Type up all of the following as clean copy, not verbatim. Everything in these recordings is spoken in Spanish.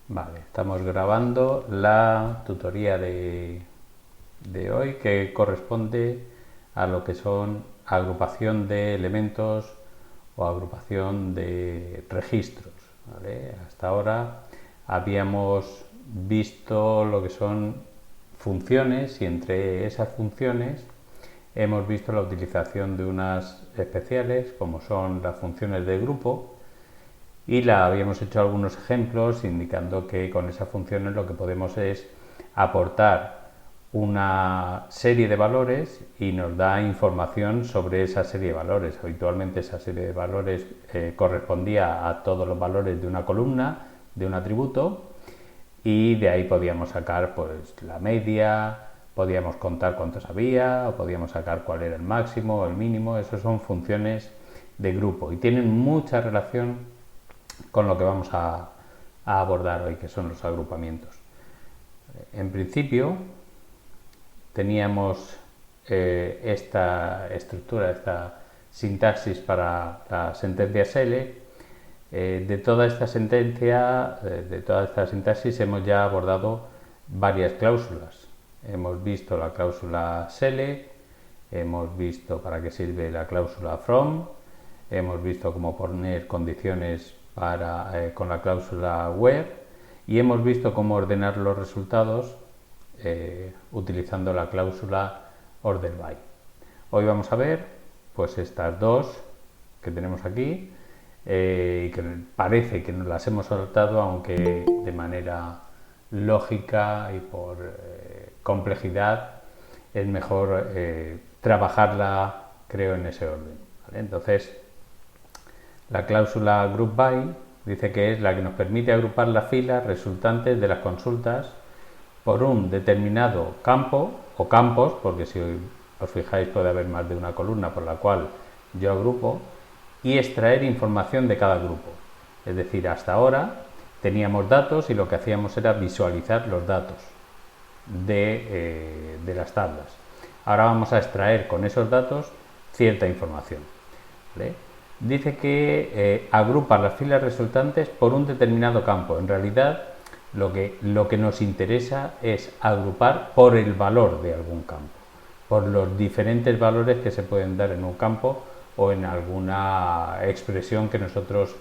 Vale, estamos grabando la tutoría de hoy que corresponde a lo que son agrupación de elementos o agrupación de registros. ¿Vale? Hasta ahora habíamos visto lo que son funciones y entre esas funciones hemos visto la utilización de unas especiales como son las funciones de grupo y la habíamos hecho algunos ejemplos indicando que con esas funciones lo que podemos es aportar una serie de valores y nos da información sobre esa serie de valores. Habitualmente esa serie de valores correspondía a todos los valores de una columna, de un atributo, y de ahí podíamos sacar pues la media, podíamos contar cuántos había, o podíamos sacar cuál era el máximo o el mínimo. Esas son funciones de grupo y tienen mucha relación con lo que vamos a abordar hoy, que son los agrupamientos. En principio teníamos esta estructura, esta sintaxis para la sentencia SL. De toda esta sentencia, de toda esta sintaxis, hemos ya abordado varias cláusulas. Hemos visto la cláusula SELE, hemos visto para qué sirve la cláusula FROM, hemos visto cómo poner condiciones con la cláusula WHERE y hemos visto cómo ordenar los resultados utilizando la cláusula ORDER-BY. Hoy vamos a ver pues estas dos que tenemos aquí y que parece que nos las hemos saltado, aunque de manera lógica y por complejidad es mejor trabajarla, creo, en ese orden. ¿Vale? Entonces, la cláusula GroupBy dice que es la que nos permite agrupar las filas resultantes de las consultas por un determinado campo o campos, porque si os fijáis puede haber más de una columna por la cual yo agrupo, y extraer información de cada grupo. Es decir, hasta ahora teníamos datos y lo que hacíamos era visualizar los datos de las tablas. Ahora vamos a extraer con esos datos cierta información. ¿Vale? Dice que agrupa las filas resultantes por un determinado campo. En realidad, lo que nos interesa es agrupar por el valor de algún campo, por los diferentes valores que se pueden dar en un campo o en alguna expresión que nosotros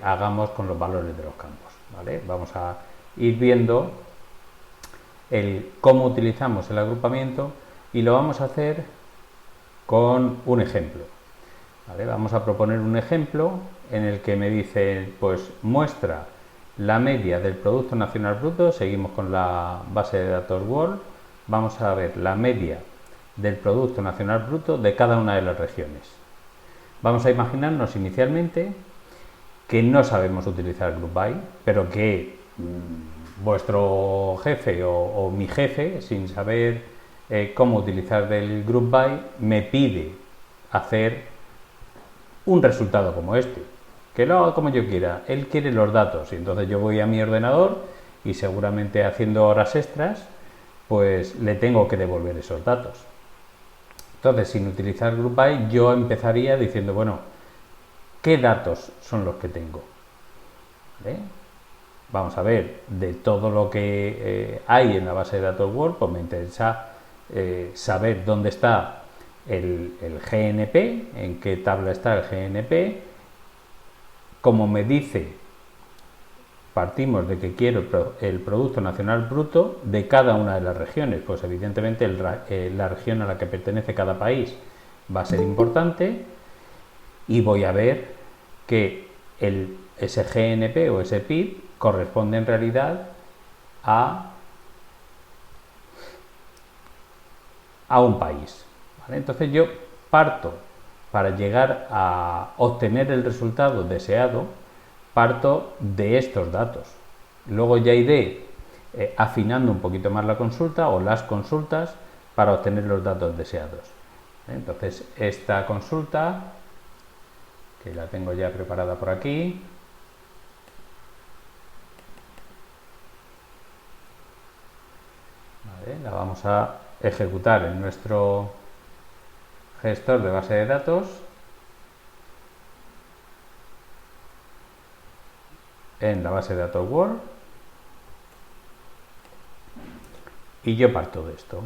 hagamos con los valores de los campos. ¿Vale? Vamos a ir viendo cómo utilizamos el agrupamiento y lo vamos a hacer con un ejemplo. ¿Vale? Vamos a proponer un ejemplo en el que me dice, pues muestra la media del Producto Nacional Bruto. Seguimos con la base de datos Word. Vamos a ver la media del Producto Nacional Bruto de cada una de las regiones. Vamos a imaginarnos inicialmente que no sabemos utilizar GroupBy, pero que vuestro jefe o mi jefe, sin saber cómo utilizar el GroupBy, me pide hacer un resultado como este, que lo haga como yo quiera. Él quiere los datos y entonces yo voy a mi ordenador y seguramente haciendo horas extras pues le tengo que devolver esos datos. Entonces, sin utilizar GroupBy, yo empezaría diciendo, bueno, ¿qué datos son los que tengo? ¿Vale? Vamos a ver, de todo lo que hay en la base de datos Word, pues me interesa saber dónde está el GNP, en qué tabla está el GNP. Como me dice, partimos de que quiero el Producto Nacional Bruto de cada una de las regiones, pues evidentemente la región a la que pertenece cada país va a ser importante y voy a ver que ese GNP o ese PIB corresponde en realidad a un país. ¿Vale? Entonces yo parto para llegar a obtener el resultado deseado, parto de estos datos. Luego ya iré afinando un poquito más la consulta o las consultas para obtener los datos deseados. Entonces esta consulta, que la tengo ya preparada por aquí, ¿vale? La vamos a ejecutar en nuestro gestor de base de datos, en la base de datos Word, y yo parto de esto.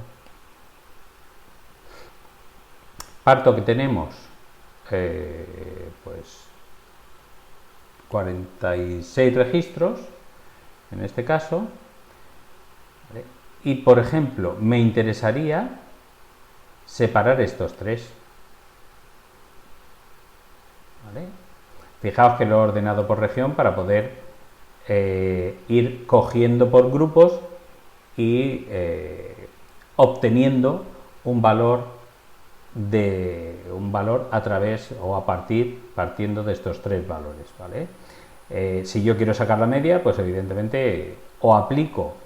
Parto que tenemos pues 46 registros, en este caso, ¿vale? Y por ejemplo, me interesaría separar estos tres. ¿Vale? Fijaos que lo he ordenado por región para poder ir cogiendo por grupos y obteniendo un valor a través o partiendo de estos tres valores, ¿vale? Si yo quiero sacar la media, pues evidentemente o aplico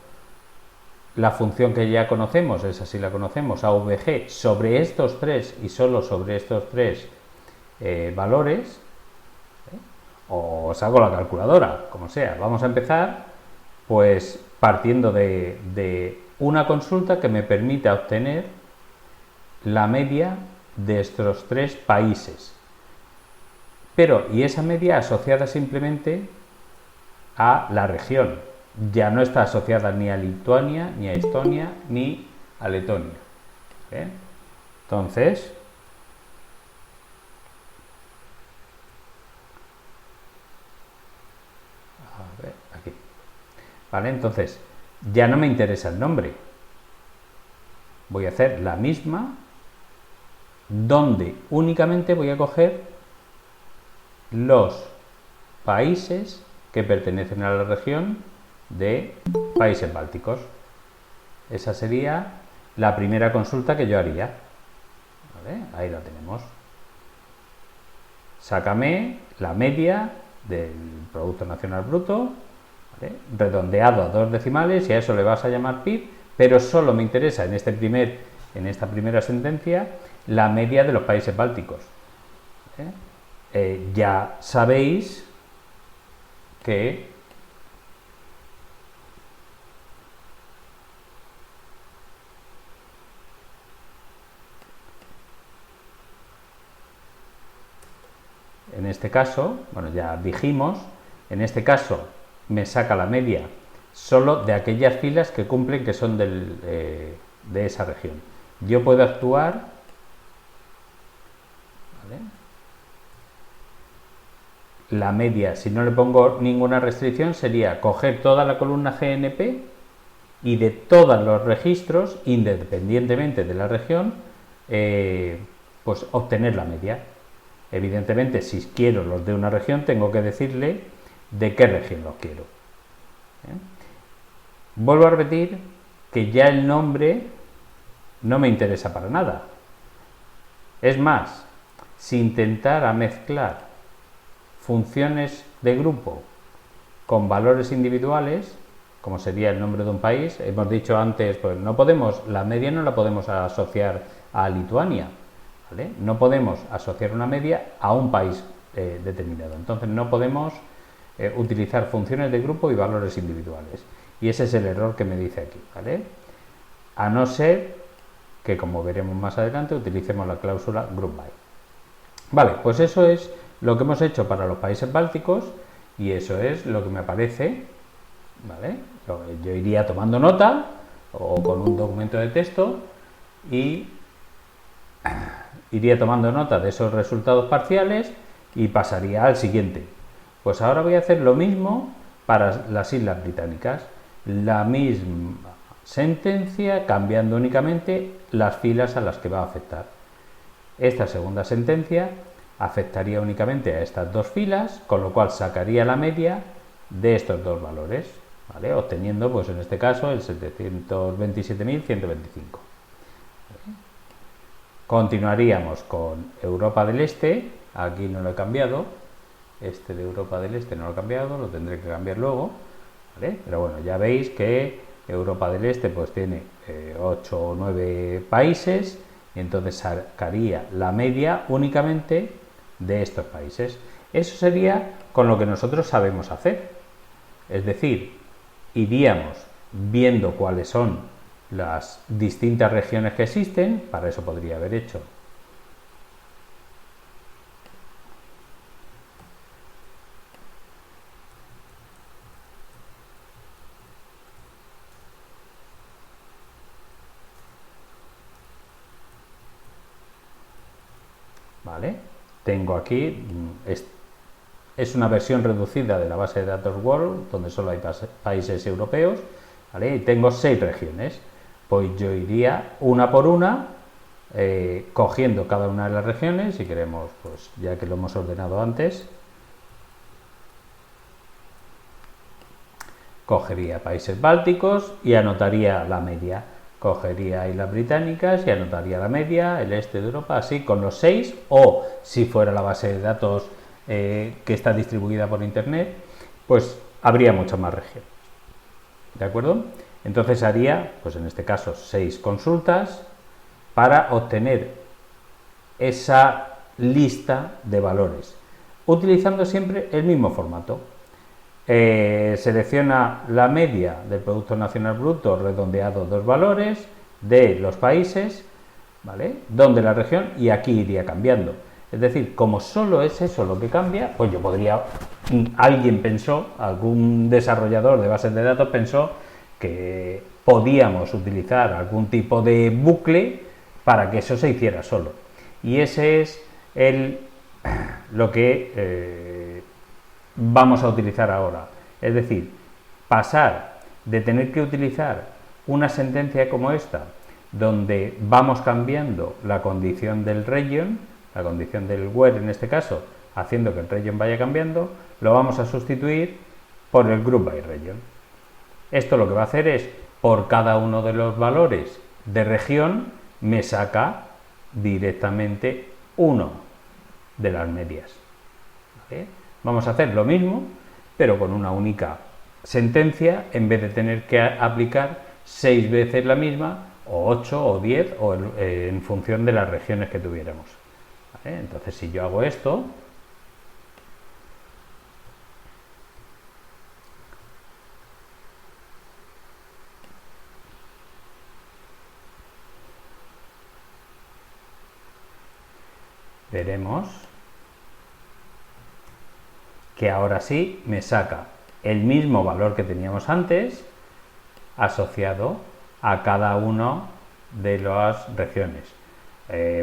la función que ya conocemos, esa sí la conocemos, AVG, sobre estos tres y solo sobre estos tres valores, o saco la calculadora, como sea. Vamos a empezar pues partiendo de una consulta que me permita obtener la media de estos tres países. Pero, y esa media asociada simplemente a la región. Ya no está asociada ni a Lituania, ni a Estonia, ni a Letonia. ¿Eh? Entonces, a ver, aquí. ¿Vale? Entonces, ya no me interesa el nombre. Voy a hacer la misma, donde únicamente voy a coger los países que pertenecen a la región de países bálticos. Esa sería la primera consulta que yo haría. ¿Vale? Ahí la tenemos. Sácame la media del Producto Nacional Bruto, ¿vale? Redondeado a 2 decimales, y a eso le vas a llamar PIB, pero solo me interesa en esta primera sentencia la media de los países bálticos. Ya sabéis que en este caso, bueno, ya dijimos, en este caso me saca la media solo de aquellas filas que cumplen, que son de esa región. Yo puedo actuar, ¿vale? La media, si no le pongo ninguna restricción, sería coger toda la columna GNP y de todos los registros, independientemente de la región, pues obtener la media. Evidentemente, si quiero los de una región, tengo que decirle de qué región los quiero. Vuelvo a repetir que ya el nombre no me interesa para nada. Es más, si intentara mezclar funciones de grupo con valores individuales, como sería el nombre de un país, hemos dicho antes, pues no podemos, la media no la podemos asociar a Lituania, ¿vale? No podemos asociar una media a un país determinado. Entonces no podemos utilizar funciones de grupo y valores individuales. Y ese es el error que me dice aquí, ¿vale? A no ser que, como veremos más adelante, utilicemos la cláusula group by. Vale, pues eso es lo que hemos hecho para los países bálticos y eso es lo que me aparece, ¿vale? Yo iría tomando nota o con un documento de texto y iría tomando nota de esos resultados parciales y pasaría al siguiente. Pues ahora voy a hacer lo mismo para las Islas Británicas. La misma sentencia, cambiando únicamente las filas a las que va a afectar. Esta segunda sentencia afectaría únicamente a estas dos filas, con lo cual sacaría la media de estos dos valores, ¿vale? Obteniendo, pues en este caso, el 727.125. Continuaríamos con Europa del Este, aquí no lo he cambiado, este de Europa del Este no lo he cambiado, lo tendré que cambiar luego, ¿vale? Pero bueno, ya veis que Europa del Este pues tiene 8 o 9 países, y entonces sacaría la media únicamente de estos países. Eso sería con lo que nosotros sabemos hacer, es decir, iríamos viendo cuáles son las distintas regiones que existen. Para eso podría haber hecho ¿vale? Tengo aquí, es una versión reducida de la base de datos World, donde solo hay países europeos, ¿vale? Y tengo 6 regiones. Pues yo iría una por una, cogiendo cada una de las regiones, si queremos, pues ya que lo hemos ordenado antes, cogería países bálticos y anotaría la media. Cogería Islas Británicas y anotaría la media, el este de Europa, así con los 6, o si fuera la base de datos que está distribuida por internet, pues habría muchas más regiones. ¿De acuerdo? Entonces haría, pues en este caso, 6 consultas para obtener esa lista de valores, utilizando siempre el mismo formato. Selecciona la media del Producto Nacional Bruto redondeado 2 valores de los países, ¿vale? Donde la región, y aquí iría cambiando. Es decir, como solo es eso lo que cambia, pues yo podría, alguien pensó, algún desarrollador de bases de datos pensó que podíamos utilizar algún tipo de bucle para que eso se hiciera solo. Y ese es lo que vamos a utilizar ahora. Es decir, pasar de tener que utilizar una sentencia como esta, donde vamos cambiando la condición del region, la condición del where en este caso, haciendo que el region vaya cambiando, lo vamos a sustituir por el group by region. Esto lo que va a hacer es, por cada uno de los valores de región, me saca directamente uno de las medias. ¿Vale? Vamos a hacer lo mismo, pero con una única sentencia, en vez de tener que aplicar 6 veces la misma, o 8 o 10, o en función de las regiones que tuviéramos. ¿Vale? Entonces, si yo hago esto, veremos que ahora sí me saca el mismo valor que teníamos antes asociado a cada una de las regiones.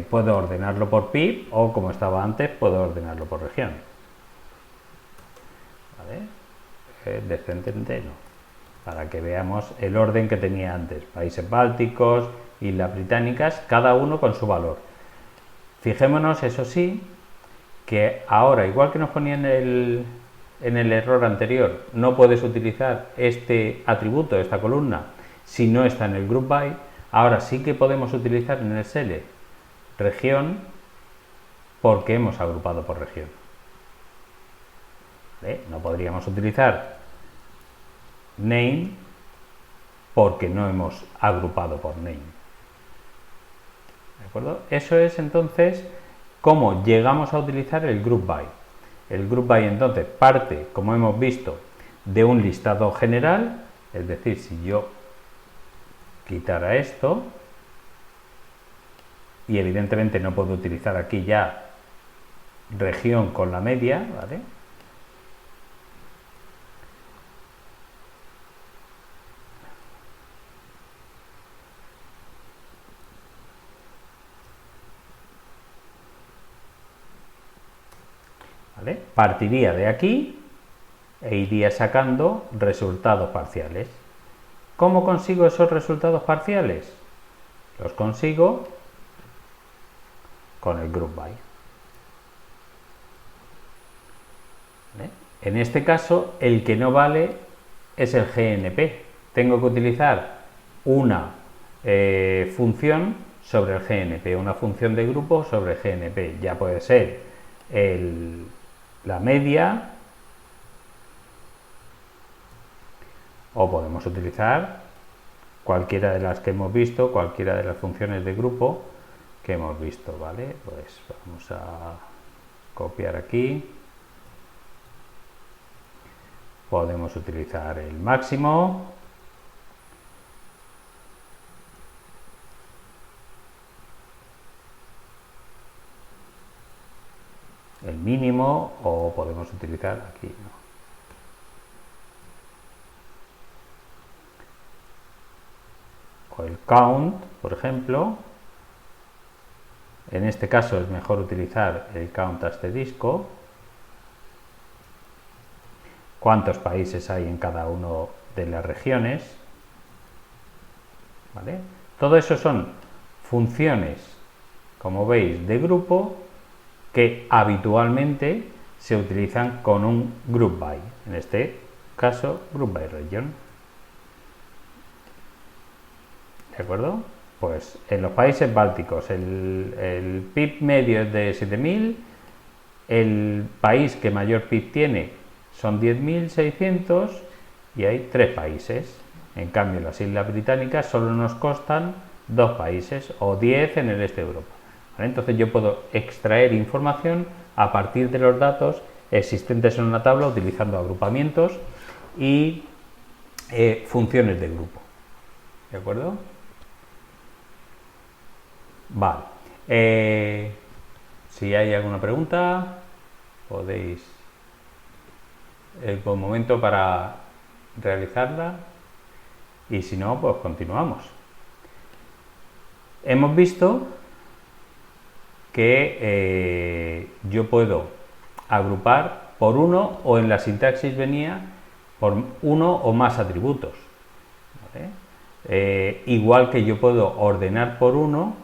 Puedo ordenarlo por PIB o, como estaba antes, puedo ordenarlo por región. ¿Vale? Descendente no. Para que veamos el orden que tenía antes. Países bálticos, Islas Británicas, cada uno con su valor. Fijémonos, eso sí, que ahora, igual que nos ponía en el error anterior, no puedes utilizar este atributo, esta columna, si no está en el group by, ahora sí que podemos utilizar en el select región, porque hemos agrupado por región. ¿Vale? No podríamos utilizar name porque no hemos agrupado por name. ¿De acuerdo? Eso es entonces cómo llegamos a utilizar el group by. El group by entonces parte, como hemos visto, de un listado general, es decir, si yo quitara esto, y evidentemente no puedo utilizar aquí ya región con la media, ¿vale? ¿Vale? Partiría de aquí e iría sacando resultados parciales. ¿Cómo consigo esos resultados parciales? Los consigo con el group by. ¿Vale? En este caso, el que no vale es el GNP. Tengo que utilizar una función sobre el GNP, una función de grupo sobre el GNP. Ya puede ser la media, o podemos utilizar cualquiera de las que hemos visto, cualquiera de las funciones de grupo que hemos visto, ¿vale? Pues vamos a copiar aquí. Podemos utilizar el máximo, el mínimo, o podemos utilizar aquí, ¿no? O el count, por ejemplo, En este caso es mejor utilizar el count asterisco. ¿Cuántos países hay en cada una de las regiones? ¿Vale? Todo eso son funciones, como veis, de grupo que habitualmente se utilizan con un group by, en este caso group by region. ¿De acuerdo? Pues en los países bálticos el PIB medio es de 7.000, el país que mayor PIB tiene son 10.600 y hay 3 países. En cambio, las Islas Británicas solo nos constan 2 países o 10 en el este de Europa. ¿Vale? Entonces yo puedo extraer información a partir de los datos existentes en una tabla utilizando agrupamientos y funciones de grupo. ¿De acuerdo? Vale. Si hay alguna pregunta, podéis... Es buen momento para realizarla y si no, pues continuamos. Hemos visto que yo puedo agrupar por uno, o en la sintaxis venía por uno o más atributos, ¿vale? Igual que yo puedo ordenar por uno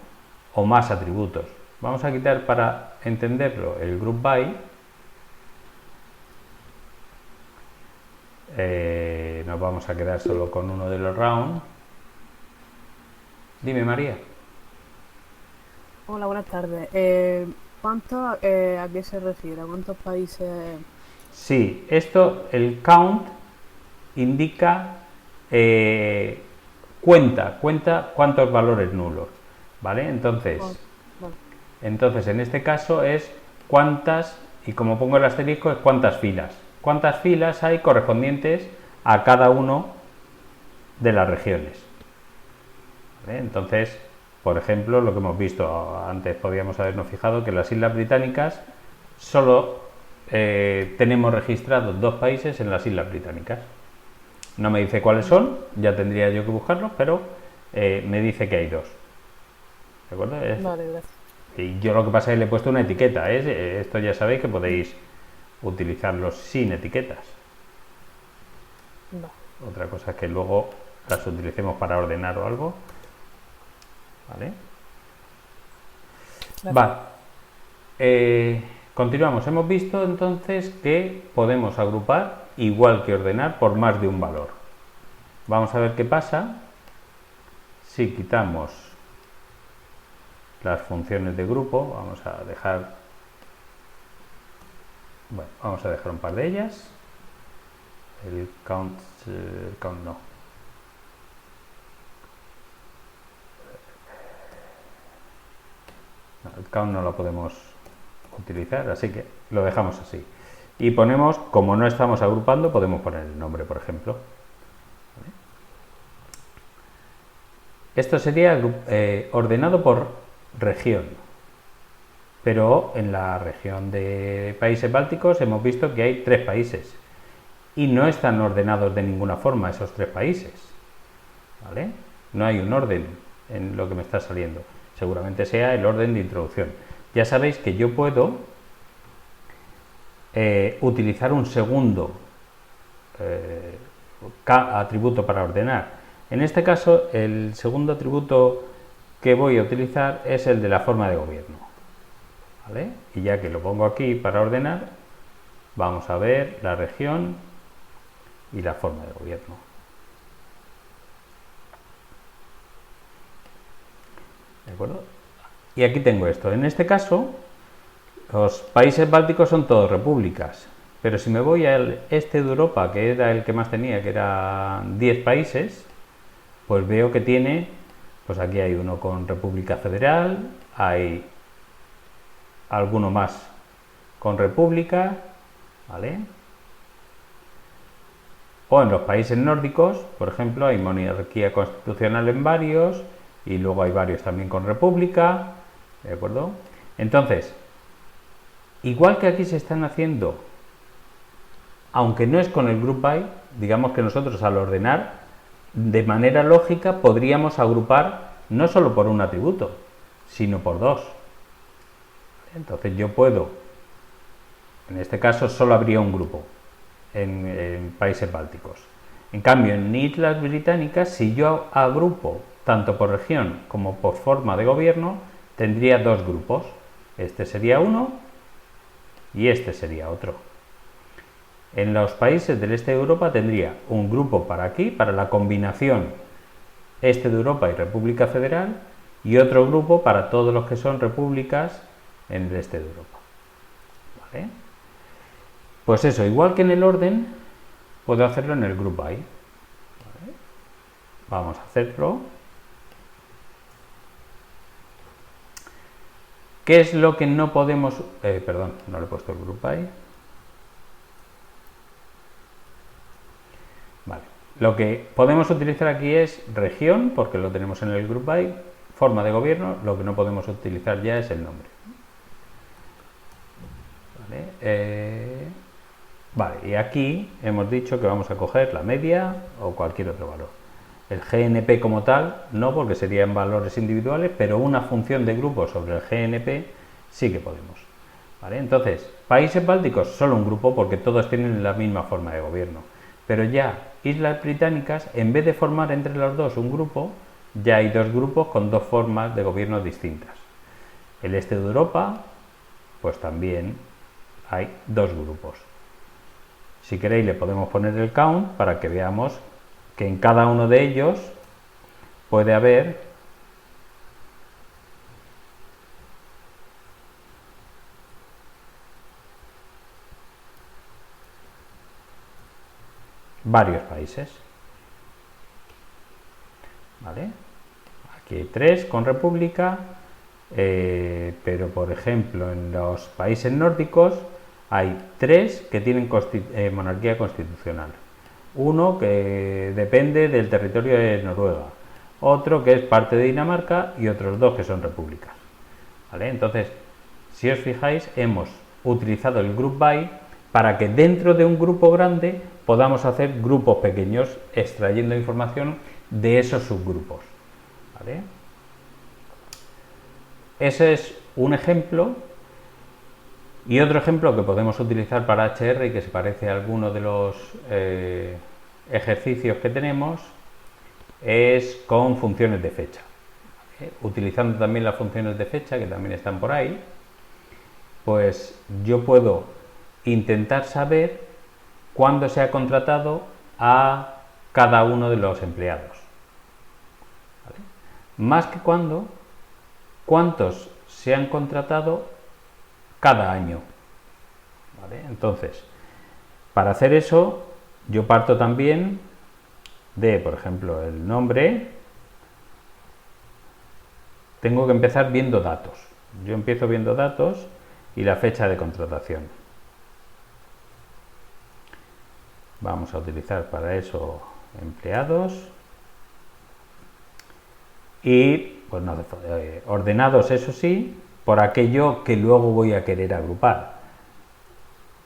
o más atributos. Vamos a quitar, para entenderlo, el group by. Nos vamos a quedar solo con uno de los round. Dime, María. Hola, buenas tardes. ¿Cuánto, a qué se refiere? ¿A cuántos países? Sí, esto, el count indica, cuenta cuántos valores nulos, ¿vale? Entonces, Vale. en este caso es cuántas, y como pongo el asterisco, es cuántas filas. Cuántas filas hay correspondientes a cada uno de las regiones. ¿Vale? Entonces, por ejemplo, lo que hemos visto antes, podíamos habernos fijado que en las Islas Británicas solo tenemos registrados 2 países en las Islas Británicas. No me dice cuáles son, ya tendría yo que buscarlos, pero me dice que hay 2. ¿De acuerdo? Vale, gracias. Y yo lo que pasa es que le he puesto una etiqueta. Esto ya sabéis que podéis utilizarlos sin etiquetas. Vale. Otra cosa es que luego las utilicemos para ordenar o algo. ¿Vale? Vale. Continuamos. Hemos visto entonces que podemos agrupar igual que ordenar por más de un valor. Vamos a ver qué pasa si quitamos las funciones de grupo. Vamos a dejar un par de ellas. El count no. El count no lo podemos utilizar, así que lo dejamos así. Y ponemos, como no estamos agrupando, podemos poner el nombre, por ejemplo. ¿Vale? Esto sería ordenado por región. Pero en la región de países bálticos hemos visto que hay 3 países. Y no están ordenados de ninguna forma esos 3 países. ¿Vale? No hay un orden en lo que me está saliendo. Seguramente sea el orden de introducción. Ya sabéis que yo puedo utilizar un segundo atributo para ordenar. En este caso, el segundo atributo que voy a utilizar es el de la forma de gobierno. ¿Vale? Y ya que lo pongo aquí para ordenar, vamos a ver la región y la forma de gobierno. ¿De acuerdo? Y aquí tengo esto. En este caso, los países bálticos son todos repúblicas. Pero si me voy al este de Europa, que era el que más tenía, que eran 10 países, pues veo que tiene, pues aquí hay uno con República Federal, hay alguno más con República, ¿vale? O en los países nórdicos, por ejemplo, hay monarquía constitucional en varios, y luego hay varios también con República, ¿de acuerdo? Entonces, igual que aquí se están haciendo, aunque no es con el group by, digamos que nosotros al ordenar, de manera lógica podríamos agrupar no solo por un atributo, sino por 2. Entonces yo puedo, en este caso solo habría un grupo en países bálticos. En cambio, en Islas Británicas, si yo agrupo tanto por región como por forma de gobierno, tendría dos grupos. Este sería uno y este sería otro. En los países del este de Europa tendría un grupo para aquí, para la combinación este de Europa y República Federal, y otro grupo para todos los que son repúblicas en el este de Europa. ¿Vale? Pues eso, igual que en el orden, puedo hacerlo en el group by. ¿Vale? Vamos a hacerlo. ¿Qué es lo que no podemos...? Perdón, no le he puesto el group by. Vale. Lo que podemos utilizar aquí es región, porque lo tenemos en el group by, forma de gobierno, lo que no podemos utilizar ya es el nombre. Vale, y aquí hemos dicho que vamos a coger la media o cualquier otro valor. El GNP como tal, no, porque serían valores individuales, pero una función de grupo sobre el GNP sí que podemos. ¿Vale? Entonces, países bálticos, solo un grupo, porque todos tienen la misma forma de gobierno. Pero ya, Islas Británicas, en vez de formar entre los dos un grupo, ya hay dos grupos con dos formas de gobierno distintas. El este de Europa, pues también hay dos grupos. Si queréis le podemos poner el count para que veamos que en cada uno de ellos puede haber varios países. ¿Vale? Aquí hay 3 con república, pero por ejemplo en los países nórdicos hay 3 que tienen monarquía constitucional. Uno que depende del territorio de Noruega, otro que es parte de Dinamarca y otros 2 que son repúblicas. ¿Vale? Entonces, si os fijáis, hemos utilizado el group by para que dentro de un grupo grande podamos hacer grupos pequeños extrayendo información de esos subgrupos. ¿Vale? Ese es un ejemplo. Y otro ejemplo que podemos utilizar para HR y que se parece a alguno de los ejercicios que tenemos es con funciones de fecha. ¿Vale? Utilizando también las funciones de fecha, que también están por ahí, pues yo puedo intentar saber cuándo se ha contratado a cada uno de los empleados. ¿Vale? Más que cuántos se han contratado cada año. ¿Vale? Entonces, para hacer eso, yo parto también de, por ejemplo, el nombre. Tengo que empezar viendo datos. Yo empiezo viendo datos y la fecha de contratación. Vamos a utilizar para eso empleados y pues no, ordenados, eso sí, por aquello que luego voy a querer agrupar.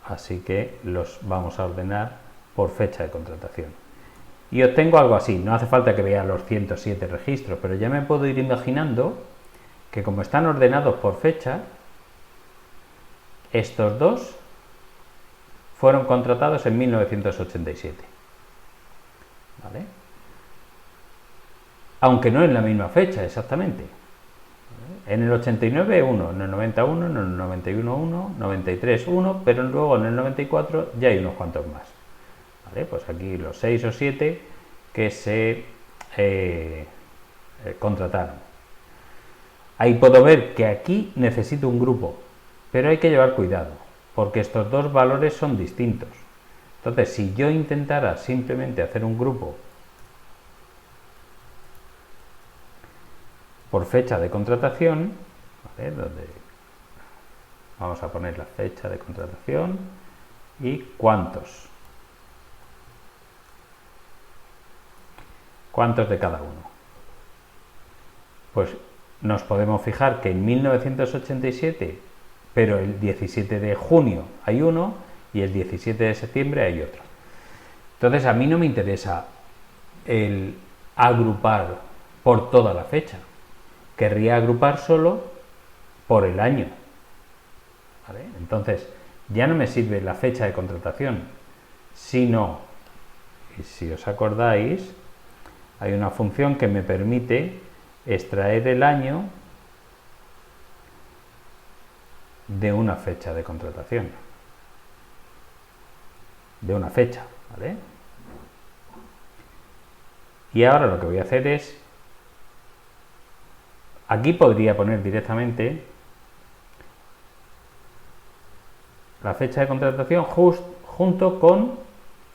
Así que los vamos a ordenar por fecha de contratación. Y obtengo algo así. No hace falta que vea los 107 registros, pero ya me puedo ir imaginando que como están ordenados por fecha, estos dos fueron contratados en 1987. ¿Vale? Aunque no en la misma fecha exactamente. En el 89 1, en el 91, en el 91 1, 93 1, pero luego en el 94 ya hay unos cuantos más. ¿Vale? Pues aquí los 6 o 7 que se contrataron. Ahí puedo ver que aquí necesito un grupo, pero hay que llevar cuidado, porque estos dos valores son distintos. Entonces, si yo intentara simplemente hacer un grupo por fecha de contratación, ¿vale? Donde vamos a poner la fecha de contratación y cuántos de cada uno. Pues nos podemos fijar que en 1987, pero el 17 de junio hay uno y el 17 de septiembre hay otro. Entonces a mí no me interesa el agrupar por toda la fecha. Querría agrupar solo por el año. ¿vale? Entonces, ya no me sirve la fecha de contratación, sino, y si os acordáis, hay una función que me permite extraer el año de una fecha de contratación, de una fecha, ¿vale? Y ahora lo que voy a hacer es, aquí podría poner directamente la fecha de contratación junto con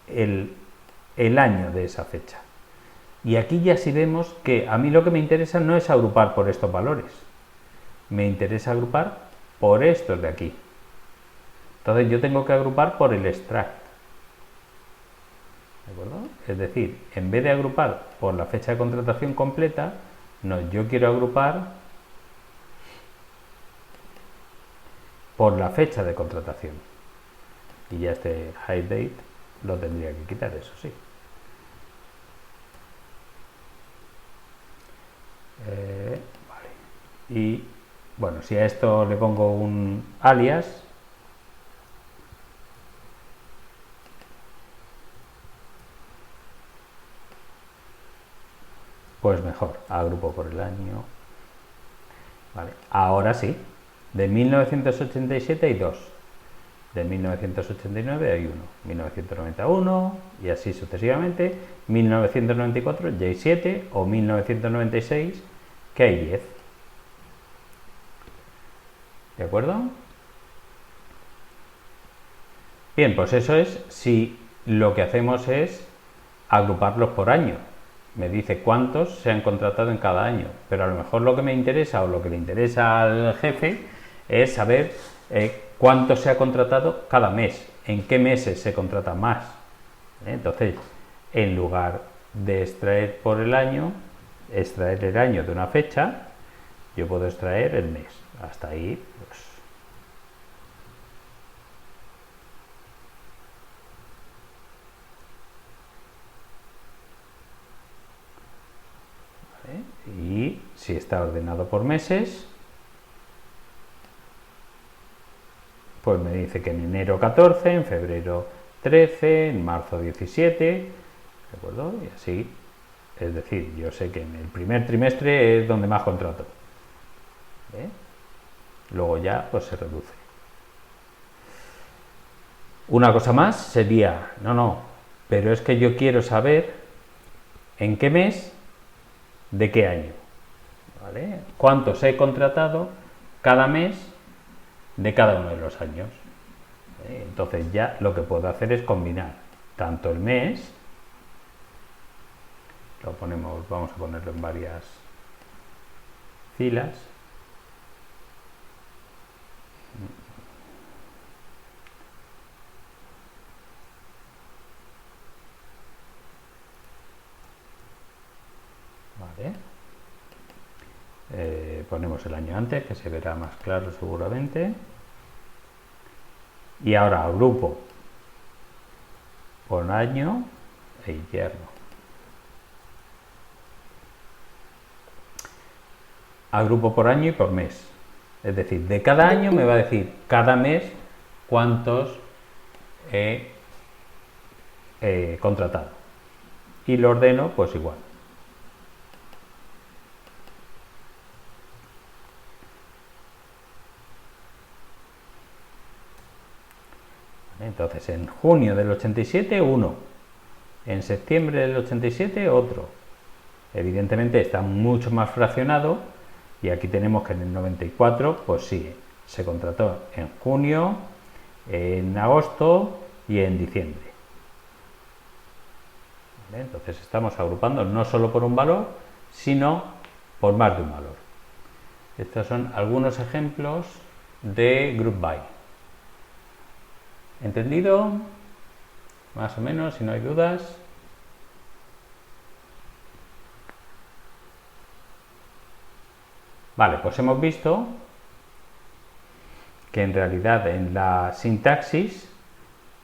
el año de esa fecha. Y aquí ya sí vemos que a mí lo que me interesa no es agrupar por estos valores, me interesa agrupar por estos de aquí. Entonces yo tengo que agrupar por el extract. ¿De acuerdo? Es decir, en vez de agrupar por la fecha de contratación completa, no, yo quiero agrupar por la fecha de contratación. Y ya este hide date lo tendría que quitar, eso sí. Vale. Y bueno, si a esto le pongo un alias, pues mejor, agrupo por el año. Vale, ahora sí, de 1987 hay 2, de 1989 hay 1, 1991 y así sucesivamente, 1994 ya hay 7 o 1996 que hay 10. ¿De acuerdo? Bien, pues eso es si lo que hacemos es agruparlos por año. Me dice cuántos se han contratado en cada año, pero a lo mejor lo que me interesa o lo que le interesa al jefe es saber cuánto se ha contratado cada mes, en qué meses se contrata más. Entonces, en lugar de extraer por el año, extraer el año de una fecha, yo puedo extraer el mes. Hasta ahí, pues. Y si está ordenado por meses, pues me dice que en enero 14, en febrero 13, en marzo 17, ¿de acuerdo? Y así, es decir, yo sé que en el primer trimestre es donde más contrato. Luego ya pues se reduce. Una cosa más sería, no, pero es que yo quiero saber en qué mes de qué año, ¿vale? Cuántos he contratado cada mes de cada uno de los años. Entonces ya lo que puedo hacer es combinar tanto el mes, lo ponemos, vamos a ponerlo en varias filas, vale. Ponemos el año antes, que se verá más claro seguramente. Y ahora agrupo por año e invierno. Agrupo por año y por mes. Es decir, de cada año me va a decir cada mes cuántos he contratado. Y lo ordeno pues igual. Entonces, en junio del 87, uno. En septiembre del 87, otro. Evidentemente está mucho más fraccionado y aquí tenemos que en el 94, pues sí, se contrató en junio, en agosto y en diciembre. ¿Vale? Entonces estamos agrupando no solo por un valor, sino por más de un valor. Estos son algunos ejemplos de Group By. ¿Entendido? Más o menos, si no hay dudas. Vale, pues hemos visto que en realidad en la sintaxis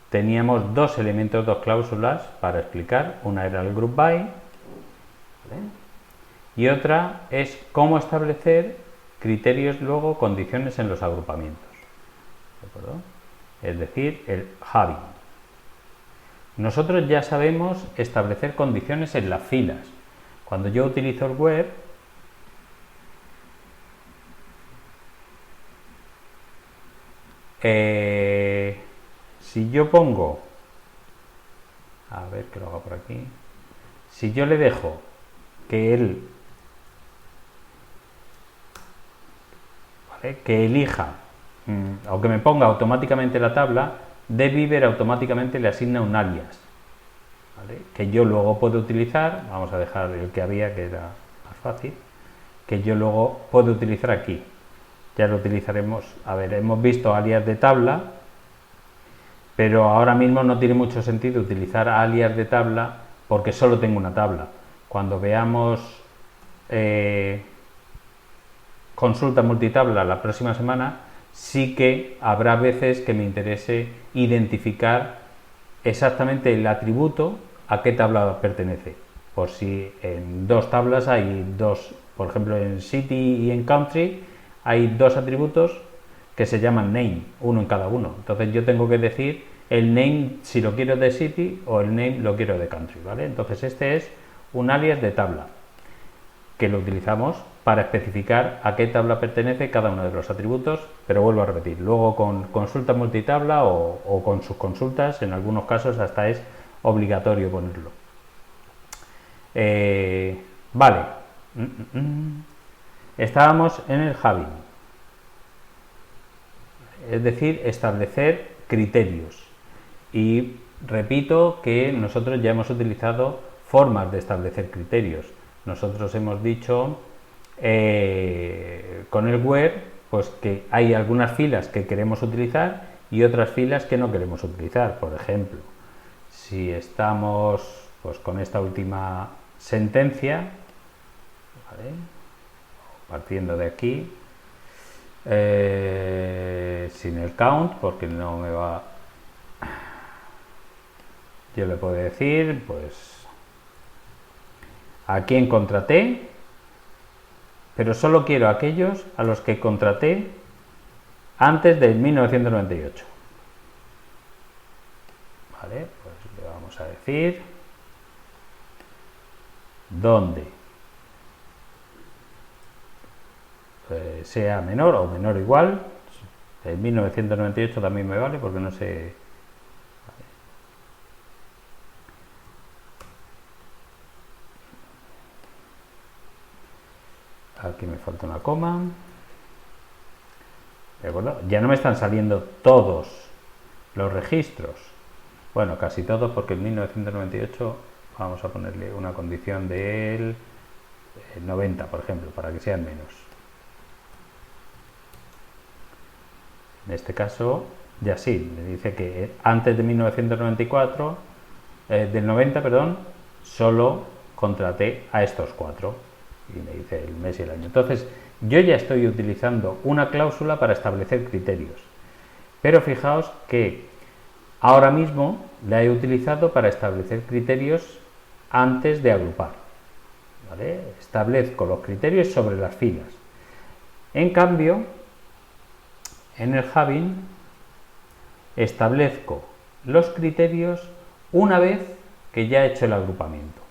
teníamos dos elementos, dos cláusulas para explicar. Una era el group by, ¿vale? Y otra es cómo establecer criterios, luego condiciones en los agrupamientos. ¿de acuerdo? Es decir, el having. Nosotros ya sabemos establecer condiciones en las filas. Cuando yo utilizo el where, si yo pongo, a ver que lo haga por aquí, si yo le dejo que él, ¿vale?, que elija o que me ponga automáticamente la tabla, dbeaver automáticamente le asigna un alias, ¿vale?, que yo luego puedo utilizar. Vamos a dejar el que había, que era más fácil, que yo luego puedo utilizar aquí. Ya lo utilizaremos. A ver, hemos visto alias de tabla, pero ahora mismo no tiene mucho sentido utilizar alias de tabla porque solo tengo una tabla. Cuando veamos consulta multitabla la próxima semana, sí que habrá veces que me interese identificar exactamente el atributo a qué tabla pertenece. Por si en dos tablas hay dos, por ejemplo en city y en country hay dos atributos que se llaman name, uno en cada uno. Entonces yo tengo que decir el name si lo quiero de city o el name lo quiero de country, ¿vale? Entonces este es un alias de tabla que lo utilizamos para especificar a qué tabla pertenece cada uno de los atributos, pero vuelvo a repetir, luego con consulta multitabla o con sus consultas, en algunos casos hasta es obligatorio ponerlo. Vale, estábamos en el having, es decir, establecer criterios, y repito que nosotros ya hemos utilizado formas de establecer criterios. Nosotros hemos dicho con el where, pues que hay algunas filas que queremos utilizar y otras filas que no queremos utilizar. Por ejemplo, si estamos pues con esta última sentencia, ¿vale?, partiendo de aquí, sin el count, porque no me va, yo le puedo decir, pues, a quién contraté, pero solo quiero aquellos a los que contraté antes de 1998. Vale, pues le vamos a decir donde sea menor o menor o igual. En 1998 también me vale porque no sé. Aquí me falta una coma. ¿De acuerdo? Ya no me están saliendo todos los registros. Bueno, casi todos, porque en 1998 vamos a ponerle una condición del 90, por ejemplo, para que sean menos. En este caso, ya sí, me dice que antes de 1994, del 90, perdón, solo contraté a estos cuatro. Y me dice el mes y el año. Entonces, yo ya estoy utilizando una cláusula para establecer criterios. Pero fijaos que ahora mismo la he utilizado para establecer criterios antes de agrupar, ¿vale? Establezco los criterios sobre las filas. En cambio, en el having establezco los criterios una vez que ya he hecho el agrupamiento.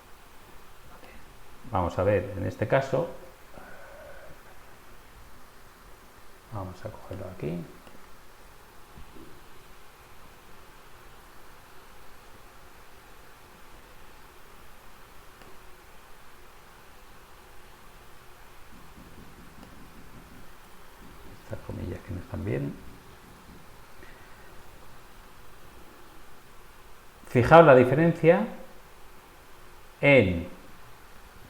Vamos a ver, en este caso, vamos a cogerlo aquí. Estas comillas que no están bien. Fijaos la diferencia en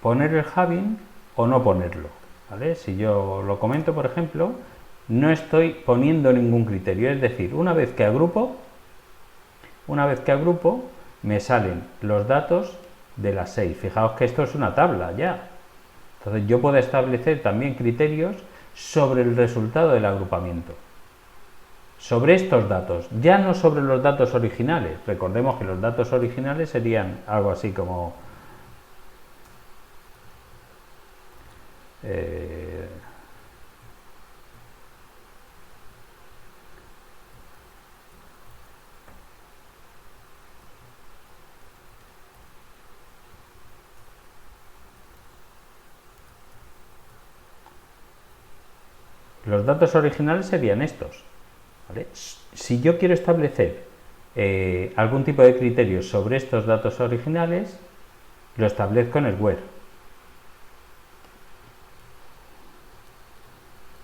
poner el having o no ponerlo, ¿vale? Si yo lo comento, por ejemplo, no estoy poniendo ningún criterio, es decir, una vez que agrupo, me salen los datos de las 6. Fijaos que esto es una tabla ya. Entonces yo puedo establecer también criterios sobre el resultado del agrupamiento, sobre estos datos, ya no sobre los datos originales. Recordemos que los datos originales serían algo así como Los datos originales serían estos, ¿vale? Si yo quiero establecer algún tipo de criterio sobre estos datos originales, lo establezco en el where,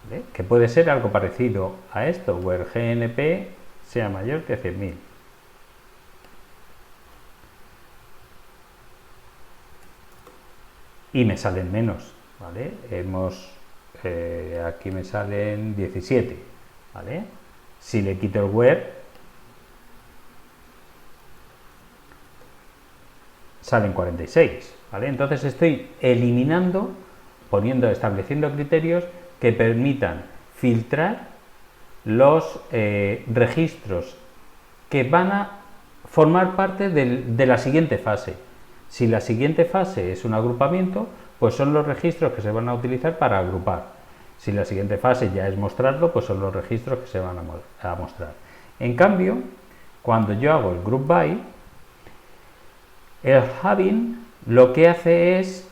¿vale? Que puede ser algo parecido a esto, where GNP sea mayor que 100.000. Y me salen menos, ¿vale? Aquí me salen 17, ¿vale? Si le quito el where, salen 46, ¿vale? Entonces estoy eliminando, estableciendo criterios que permitan filtrar los registros que van a formar parte de la siguiente fase. Si la siguiente fase es un agrupamiento, pues son los registros que se van a utilizar para agrupar. Si la siguiente fase ya es mostrarlo, pues son los registros que se van a mostrar. En cambio, cuando yo hago el group by, el having lo que hace es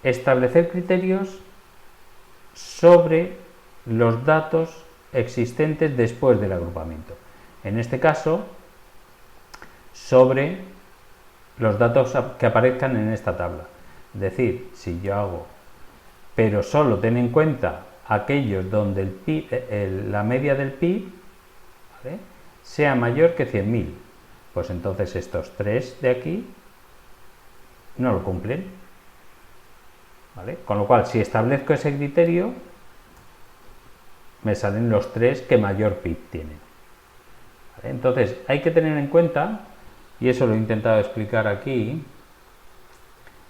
establecer criterios sobre los datos existentes después del agrupamiento. En este caso, sobre los datos que aparezcan en esta tabla. Es decir, si yo hago, pero solo ten en cuenta aquellos donde el PIB, la media del PIB, ¿vale?, sea mayor que 100.000, pues entonces estos tres de aquí no lo cumplen, ¿vale? Con lo cual, si establezco ese criterio, me salen los tres que mayor PIB tienen, ¿vale? Entonces, hay que tener en cuenta, y eso lo he intentado explicar aquí,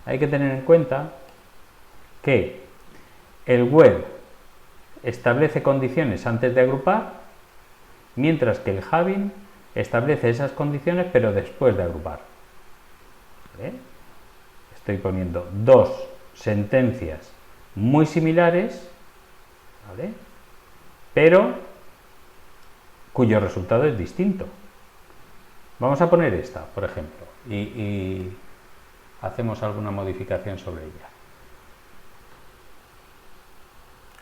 hay que tener en cuenta que el where establece condiciones antes de agrupar, mientras que el having establece esas condiciones pero después de agrupar, ¿vale? Estoy poniendo dos sentencias muy similares, ¿vale?, pero cuyo resultado es distinto. Vamos a poner esta, por ejemplo, y hacemos alguna modificación sobre ella.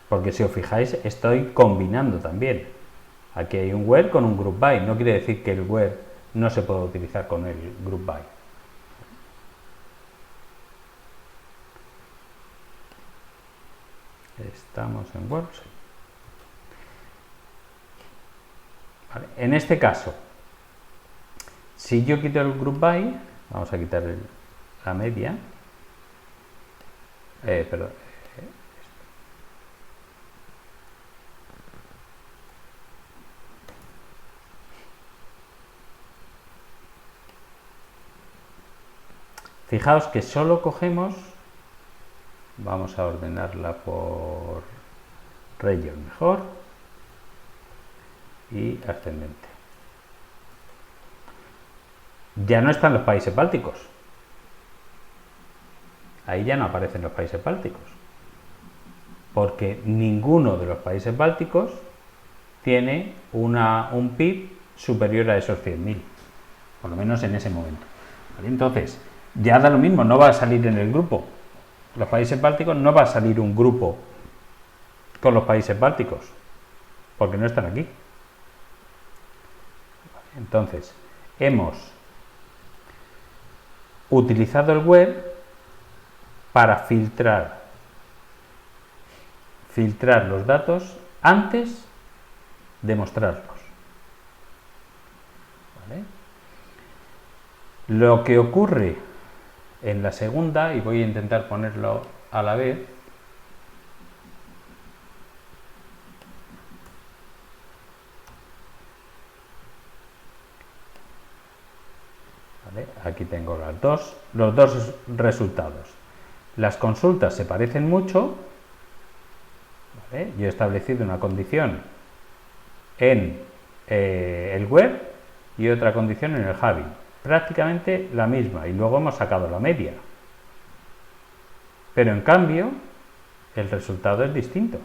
Porque si os fijáis, estoy combinando también. Aquí hay un where con un group by. No quiere decir que el where no se pueda utilizar con el group by. Estamos en where. Sí. Vale. En este caso, si yo quito el group by, vamos a quitar la media. Perdón. Fijaos que solo cogemos, vamos a ordenarla por región mejor, y ascendente. Ya no están los países bálticos. Ahí ya no aparecen los países bálticos, porque ninguno de los países bálticos tiene un PIB superior a esos 100.000, por lo menos en ese momento, ¿vale? Entonces, ya da lo mismo, no va a salir en el grupo. Los países bálticos no va a salir un grupo con los países bálticos, porque no están aquí. Entonces, hemos utilizado el where para filtrar los datos antes de mostrarlos, ¿vale? Lo que ocurre en la segunda, y voy a intentar ponerlo a la vez, ¿vale? Aquí tengo los dos resultados. Las consultas se parecen mucho, ¿vale? Yo he establecido una condición en el where y otra condición en el having. Prácticamente la misma, y luego hemos sacado la media, pero en cambio el resultado es distinto.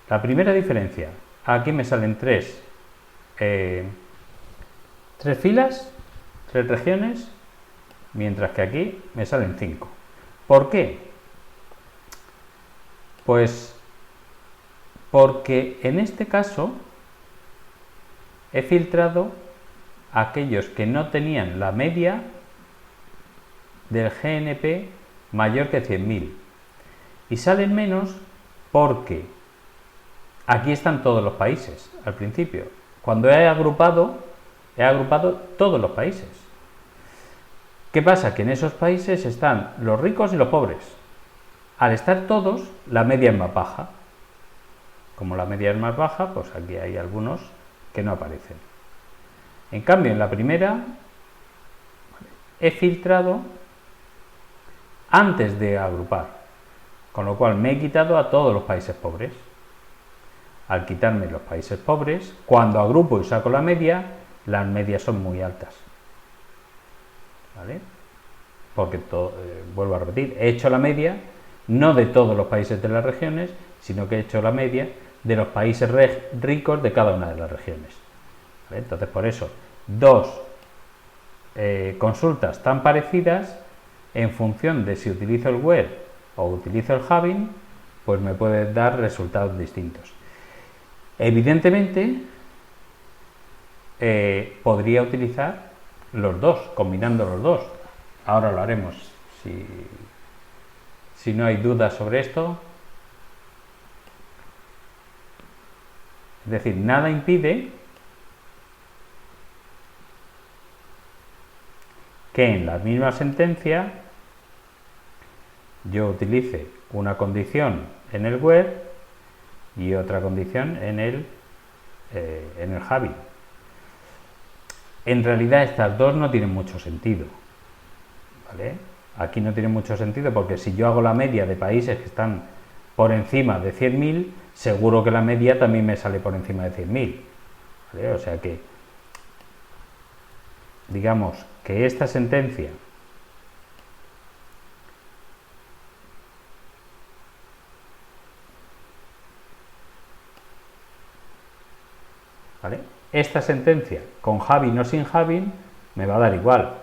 La primera diferencia, aquí me salen tres filas, 3 regiones, mientras que aquí me salen 5. ¿Por qué? Pues Porque en este caso he filtrado a aquellos que no tenían la media del GNP mayor que 100.000 y salen menos porque aquí están todos los países al principio. Cuando he agrupado todos los países. ¿Qué pasa? Que en esos países están los ricos y los pobres. Al estar todos, la media es más baja. Como la media es más baja, pues aquí hay algunos que no aparecen. En cambio, en la primera he filtrado antes de agrupar, con lo cual me he quitado a todos los países pobres. Al quitarme los países pobres, cuando agrupo y saco la media, las medias son muy altas. ¿Vale? Porque vuelvo a repetir, he hecho la media no de todos los países de las regiones, sino que he hecho la media de los países ricos de cada una de las regiones. ¿Vale? Entonces, por eso, dos consultas tan parecidas, en función de si utilizo el web o utilizo el Hubin, pues me puede dar resultados distintos. Evidentemente, podría utilizar los dos, combinando los dos. Ahora lo haremos. Si no hay dudas sobre esto. Es decir, nada impide que en la misma sentencia yo utilice una condición en el web y otra condición en el Hubin. En realidad estas dos no tienen mucho sentido, ¿vale? Aquí no tiene mucho sentido porque si yo hago la media de países que están por encima de 100.000, seguro que la media también me sale por encima de 100.000, ¿vale? O sea que, digamos que esta sentencia ¿vale? Esta sentencia con Hubin o sin Hubin me va a dar igual,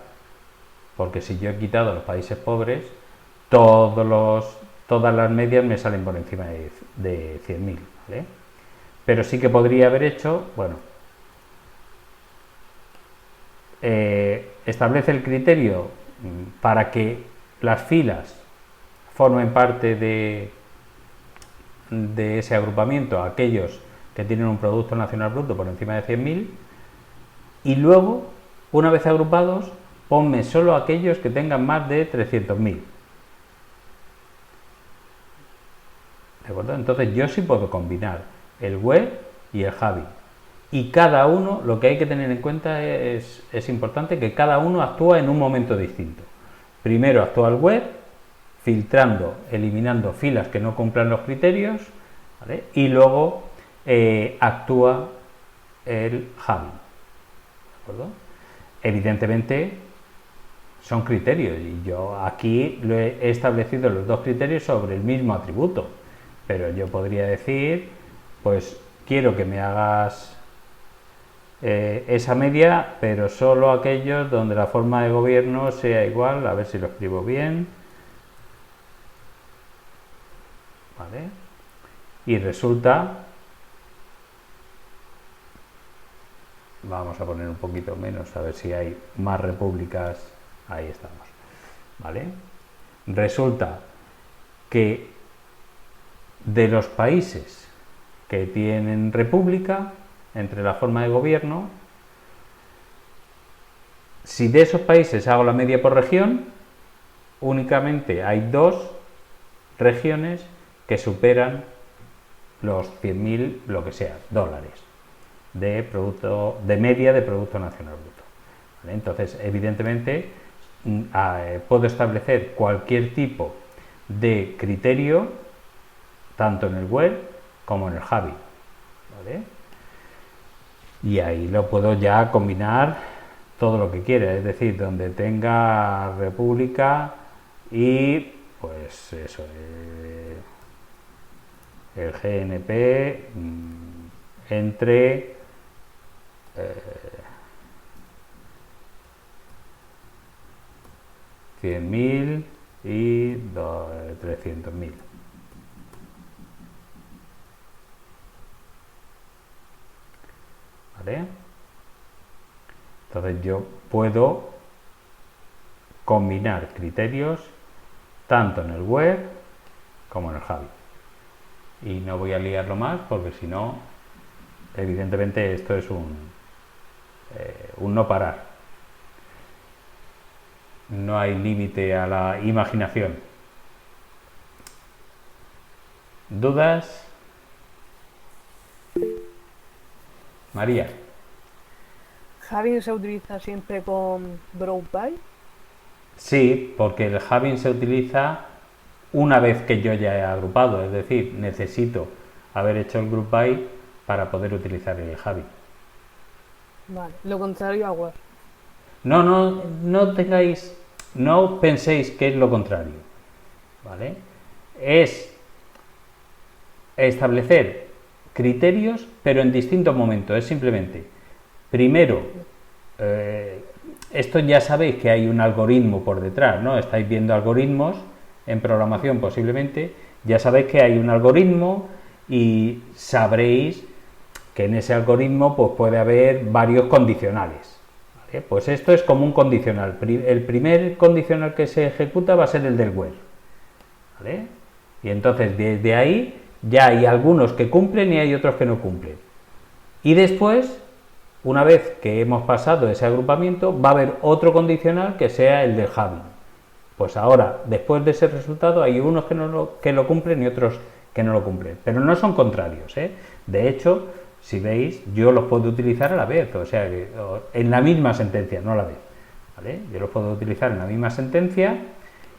porque si yo he quitado los países pobres, todas las medias me salen por encima de 100.000, ¿vale? Pero sí que podría haber hecho, bueno, establece el criterio para que las filas formen parte de ese agrupamiento, aquellos que tienen un Producto Nacional Bruto por encima de 100.000, y luego, una vez agrupados, ponme solo aquellos que tengan más de 300.000. ¿De acuerdo? Entonces yo sí puedo combinar el web y el Hubin. Y cada uno, lo que hay que tener en cuenta es importante que cada uno actúa en un momento distinto. Primero actúa el web, filtrando, eliminando filas que no cumplan los criterios, ¿vale? Y luego actúa el Hubin. ¿De acuerdo? Evidentemente son criterios y yo aquí he establecido los dos criterios sobre el mismo atributo, pero yo podría decir, pues quiero que me hagas esa media, pero solo aquellos donde la forma de gobierno sea igual, a ver si lo escribo bien, ¿vale? Y resulta, vamos a poner un poquito menos, a ver si hay más repúblicas, ahí estamos, ¿vale? Resulta que de los países que tienen república, entre la forma de gobierno, si de esos países hago la media por región, únicamente hay dos regiones que superan los 100.000, lo que sea, dólares de media de Producto Nacional Bruto. ¿Vale? Entonces, evidentemente, puedo establecer cualquier tipo de criterio, tanto en el web como en el Hubin, ¿vale? Y ahí lo puedo ya combinar todo lo que quiera, es decir, donde tenga república y pues eso, el GNP entre 100.000 y 300.000. ¿vale? Entonces yo puedo combinar criterios tanto en el where como en el Javi. Y no voy a liarlo más porque si no, evidentemente esto es un no parar. No hay límite a la imaginación. ¿Dudas? María. Javi se utiliza siempre con group by. Sí, porque el Having se utiliza una vez que yo ya he agrupado, es decir, necesito haber hecho el group by para poder utilizar el Having. Vale. Lo contrario a where. No penséis que es lo contrario, ¿vale? Es establecer criterios, pero en distintos momentos. Es simplemente, primero, esto ya sabéis que hay un algoritmo por detrás, ¿no? Estáis viendo algoritmos en programación posiblemente, ya sabéis que hay un algoritmo y sabréis que en ese algoritmo pues puede haber varios condicionales. ¿Vale? Pues esto es como un condicional. El primer condicional que se ejecuta va a ser el del where. ¿Vale? Y entonces desde ahí ya hay algunos que cumplen y hay otros que no cumplen. Y después, una vez que hemos pasado ese agrupamiento, va a haber otro condicional que sea el del Having. Pues ahora, después de ese resultado, hay unos que lo cumplen y otros que no lo cumplen. Pero no son contrarios, ¿eh? De hecho, si veis, yo los puedo utilizar a la vez, o sea, en la misma sentencia, no a la vez. ¿Vale? Yo los puedo utilizar en la misma sentencia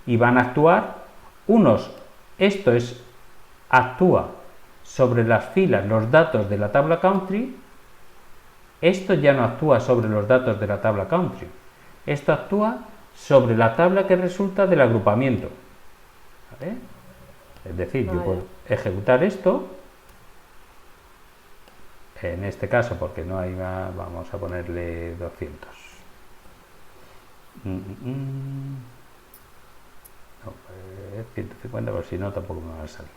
y van a actuar unos. Esto es, actúa sobre las filas, los datos de la tabla country. Esto ya no actúa sobre los datos de la tabla country. Esto actúa sobre la tabla que resulta del agrupamiento. ¿Vale? Es decir, yo puedo ejecutar esto. En este caso, porque no hay más, vamos a ponerle 200. No, 150, por si no, tampoco me va a salir.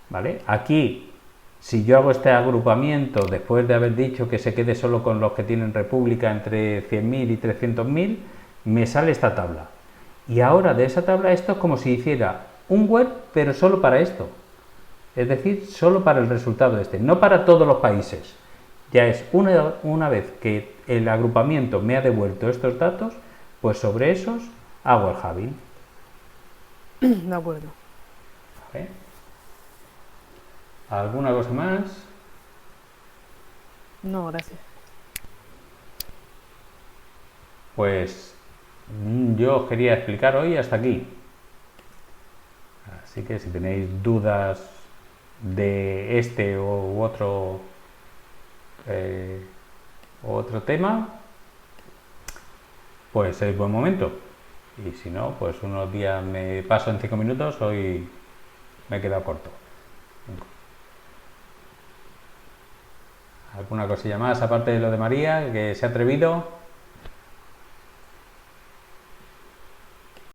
¿Vale? Aquí, si yo hago este agrupamiento después de haber dicho que se quede solo con los que tienen república entre 100.000 y 300.000, me sale esta tabla. Y ahora de esa tabla esto es como si hiciera un where, pero solo para esto. Es decir, solo para el resultado este, no para todos los países. Ya es una vez que el agrupamiento me ha devuelto estos datos, pues sobre esos hago el Having. De acuerdo. ¿Vale? ¿Alguna cosa más? No, gracias. Pues yo os quería explicar hoy hasta aquí. Así que si tenéis dudas de este u otro tema, pues es buen momento. Y si no, pues unos días me paso en 5 minutos, hoy me he quedado corto. ¿Alguna cosilla más aparte de lo de María, que se ha atrevido?